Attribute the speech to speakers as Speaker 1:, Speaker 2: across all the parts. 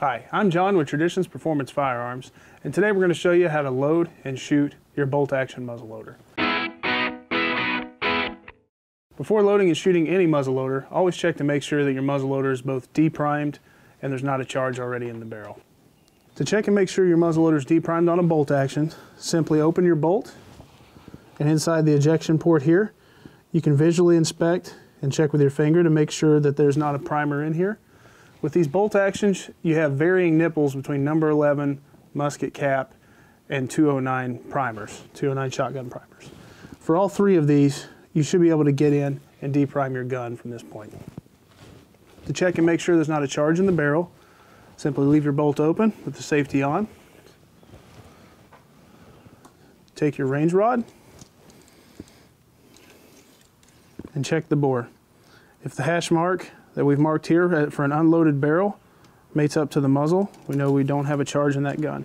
Speaker 1: Hi, I'm John with Traditions Performance Firearms, and today we're going to show you how to load and shoot your bolt-action muzzleloader. Before loading and shooting any muzzleloader, always check to make sure that your muzzleloader is both deprimed and there's not a charge already in the barrel. To check and make sure your muzzleloader is deprimed on a bolt action, simply open your bolt, and inside the ejection port here, you can visually inspect and check with your finger to make sure that there's not a primer in here. With these bolt actions, you have varying nipples between number 11, musket cap, and 209 primers, 209 shotgun primers. For all three of these, you should be able to get in and deprime your gun from this point. To check and make sure there's not a charge in the barrel, simply leave your bolt open with the safety on. Take your range rod and check the bore. If the hash mark that we've marked here for an unloaded barrel mates up to the muzzle, we know we don't have a charge in that gun.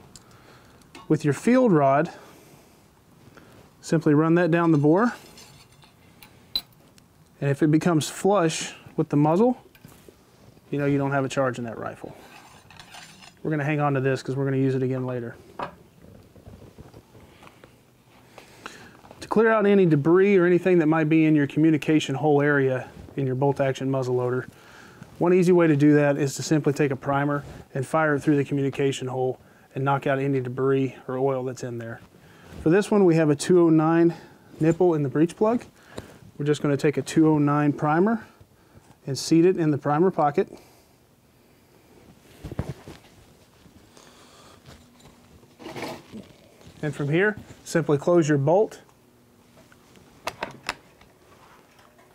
Speaker 1: With your field rod, simply run that down the bore, and if it becomes flush with the muzzle, you know you don't have a charge in that rifle. We're going to hang on to this because we're going to use it again later. To clear out any debris or anything that might be in your communication hole area in your bolt-action muzzleloader, one easy way to do that is to simply take a primer and fire it through the communication hole and knock out any debris or oil that's in there. For this one, we have a 209 nipple in the breech plug. We're just going to take a 209 primer and seat it in the primer pocket. And from here, simply close your bolt,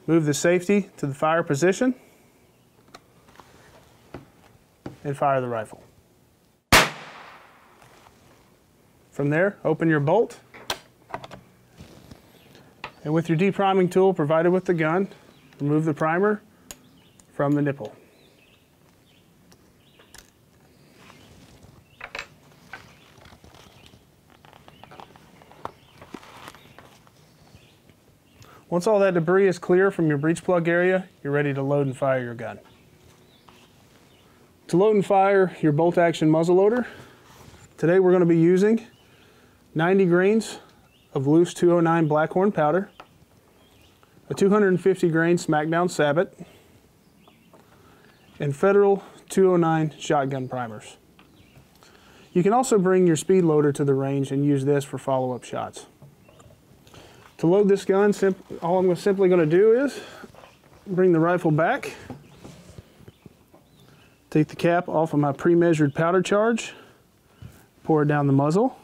Speaker 1: move the safety to the fire position, and fire the rifle. From there, open your bolt, and with your depriming tool provided with the gun, remove the primer from the nipple. Once all that debris is clear from your breech plug area, you're ready to load and fire your gun. To load and fire your bolt-action muzzleloader, today we're going to be using 90 grains of loose 209 Blackhorn powder, a 250 grain Smackdown Sabot, and Federal 209 shotgun primers. You can also bring your speed loader to the range and use this for follow-up shots. To load this gun, all I'm simply going to do is bring the rifle back, take the cap off of my pre-measured powder charge, pour it down the muzzle.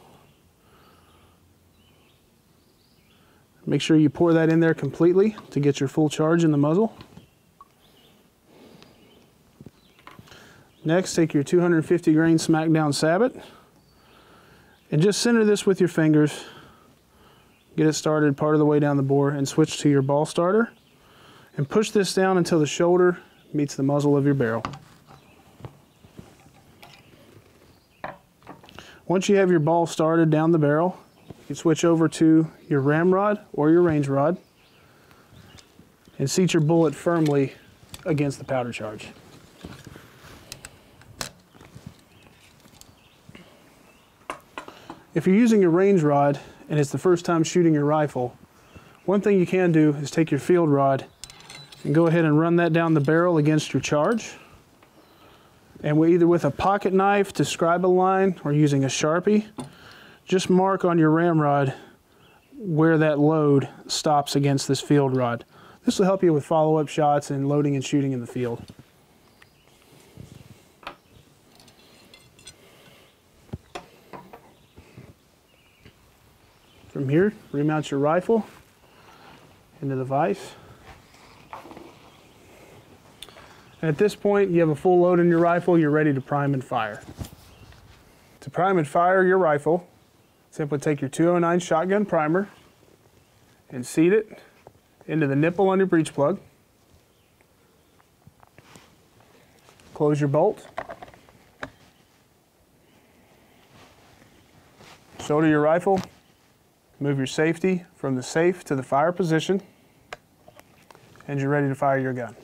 Speaker 1: Make sure you pour that in there completely to get your full charge in the muzzle. Next, take your 250 grain Smackdown Sabot and just center this with your fingers. Get it started part of the way down the bore and switch to your ball starter and push this down until the shoulder meets the muzzle of your barrel. Once you have your ball started down the barrel, you can switch over to your ramrod or your range rod and seat your bullet firmly against the powder charge. If you're using your range rod and it's the first time shooting your rifle, one thing you can do is take your field rod and go ahead and run that down the barrel against your charge. And either with a pocket knife to scribe a line or using a Sharpie, just mark on your ramrod where that load stops against this field rod. This will help you with follow-up shots and loading and shooting in the field. From here, remount your rifle into the vise. And at this point, you have a full load in your rifle, you're ready to prime and fire. To prime and fire your rifle, simply take your 209 shotgun primer and seat it into the nipple on your breech plug. Close your bolt. Shoulder your rifle. Move your safety from the safe to the fire position, and you're ready to fire your gun.